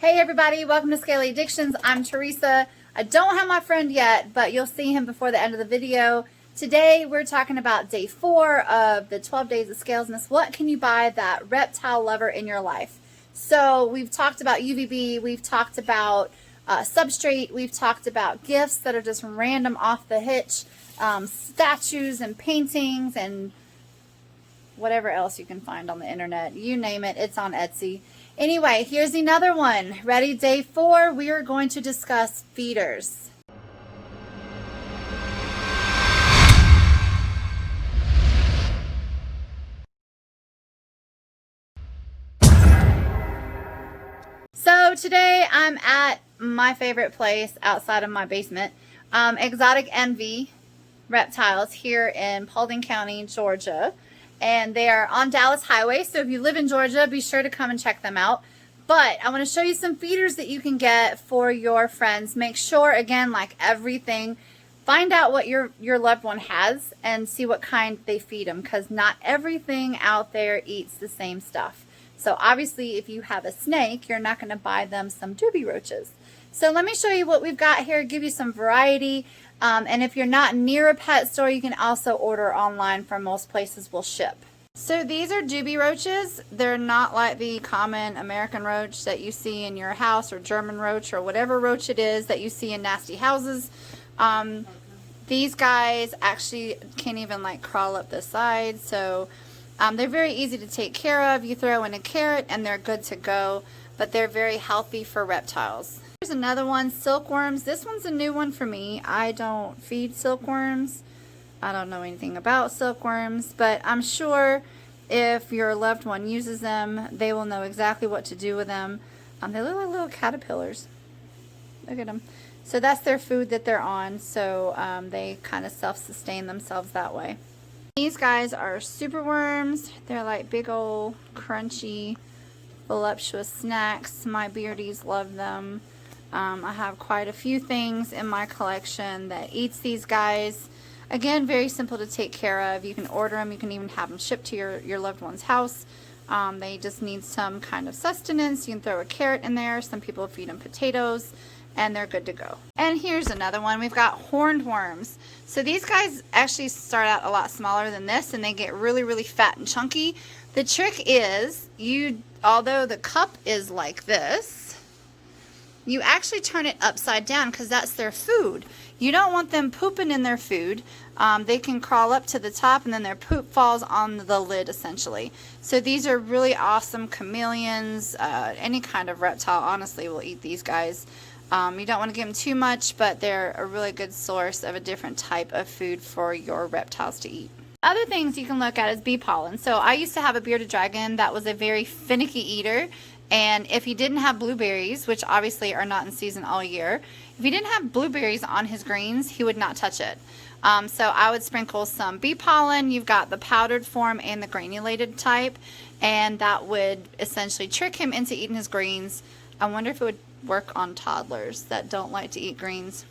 Hey everybody, welcome to Scaly Addictions. I'm Teresa. I don't have my friend yet, but you'll see him before the end of the video. Today we're talking about day 4 of the 12 Days of Scalesmas. What can you buy that reptile lover in your life? So we've talked about UVB, we've talked about substrate, we've talked about gifts that are just random off the hitch, statues and paintings and whatever else you can find on the internet. You name it, it's on Etsy. Anyway, here's another one. Ready? Day 4, we are going to discuss feeders. So today I'm at my favorite place outside of my basement, Exotic Envy Reptiles here in Paulding County, Georgia. And they are on Dallas Highway, so if you live in Georgia, be sure to come and check them out. But I want to show you some feeders that you can get for your friends. Make sure, again, like everything, find out what your loved one has and see what kind they feed them, because not everything out there eats the same stuff. So obviously, if you have a snake, you're not going to buy them some doobie roaches. So let me show you what we've got here, give you some variety. And if you're not near a pet store, you can also order online from most places will ship. So these are doobie roaches. They're not like the common American roach that you see in your house, or German roach, or whatever roach it is that you see in nasty houses. These guys actually can't even like crawl up the side. So they're very easy to take care of. You throw in a carrot and they're good to go, but they're very healthy for reptiles. Here's another one, silkworms. This one's a new one for me. I don't feed silkworms. I don't know anything about silkworms, but I'm sure if your loved one uses them, they will know exactly what to do with them. They look like little caterpillars. Look at them. So that's their food that they're on, so they kind of self-sustain themselves that way. These guys are super worms. They're like big old crunchy voluptuous snacks. My beardies love them. I have quite a few things in my collection that eats these guys. Again, very simple to take care of. You can order them. You can even have them shipped to your loved one's house. They just need some kind of sustenance. You can throw a carrot in there. Some people feed them potatoes, and they're good to go. And here's another one. We've got horned worms. So these guys actually start out a lot smaller than this, and they get really, really fat and chunky. The trick is, although the cup is like this, you actually turn it upside down because that's their food. You don't want them pooping in their food. They can crawl up to the top and then their poop falls on the lid essentially. So these are really awesome chameleons. Any kind of reptile honestly will eat these guys. You don't want to give them too much, but they're a really good source of a different type of food for your reptiles to eat. Other things you can look at is bee pollen. So I used to have a bearded dragon that was a very finicky eater. And if he didn't have blueberries, which obviously are not in season all year, if he didn't have blueberries on his greens, he would not touch it. So I would sprinkle some bee pollen. You've got the powdered form and the granulated type, and that would essentially trick him into eating his greens. I wonder if it would work on toddlers that don't like to eat greens.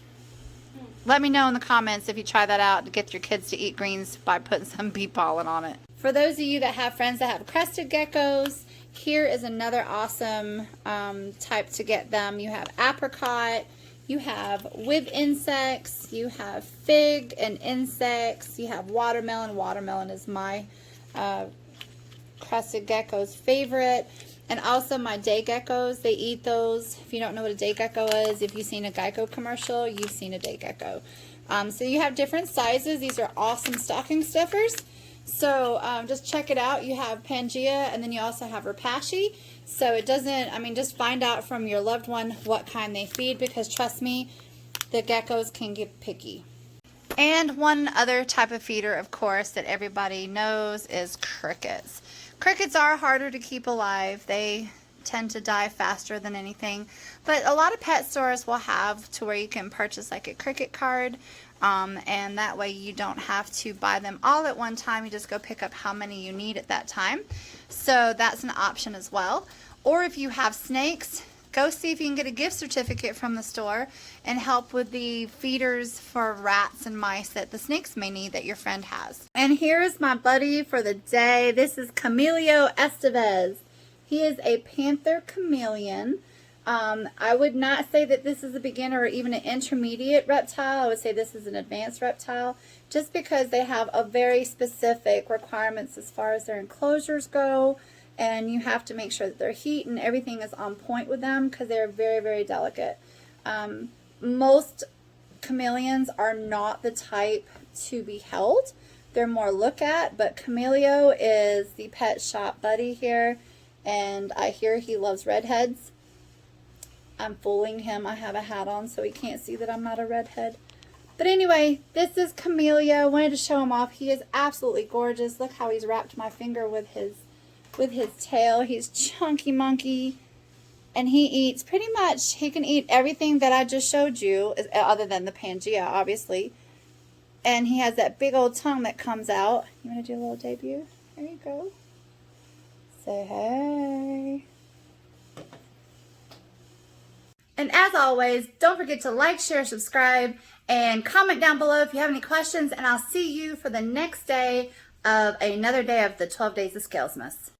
Let me know in the comments if you try that out to get your kids to eat greens by putting some bee pollen on it. For those of you that have friends that have crested geckos, here is another awesome type to get them. You have apricot, you have with insects, you have fig and insects, you have watermelon. Watermelon is my crested gecko's favorite. And also my day geckos, they eat those. If you don't know what a day gecko is, if you've seen a Geico commercial, you've seen a day gecko. So you have different sizes. These are awesome stocking stuffers. So just check it out. You have Pangea, and then you also have Rapashi. So it doesn't, just find out from your loved one what kind they feed, because trust me, the geckos can get picky. And one other type of feeder, of course, that everybody knows is crickets. Crickets are harder to keep alive. They tend to die faster than anything. But a lot of pet stores will have to where you can purchase like a cricket card. And that way you don't have to buy them all at one time. You just go pick up how many you need at that time. So that's an option as well. Or if you have snakes, go see if you can get a gift certificate from the store and help with the feeders for rats and mice that the snakes may need that your friend has. And here's my buddy for the day. This is Camilo Estevez. He is a panther chameleon. I would not say that this is a beginner or even an intermediate reptile. I would say this is an advanced reptile, just because they have a very specific requirements as far as their enclosures go, and you have to make sure that their heat and everything is on point with them because they're very, very delicate. Most chameleons are not the type to be held. They're more look at, but Cameleo is the pet shop buddy here, and I hear he loves redheads. I'm fooling him. I have a hat on so he can't see that I'm not a redhead. But anyway, this is Cameleo. I wanted to show him off. He is absolutely gorgeous. Look how he's wrapped my finger with his tail. He's chunky monkey. And he eats pretty much, he can eat everything that I just showed you, other than the Pangea, obviously. And he has that big old tongue that comes out. You want to do a little debut? There you go. Say hey. And as always, don't forget to like, share, subscribe, and comment down below if you have any questions. And I'll see you for the next day of another day of the 12 Days of Scalesmas.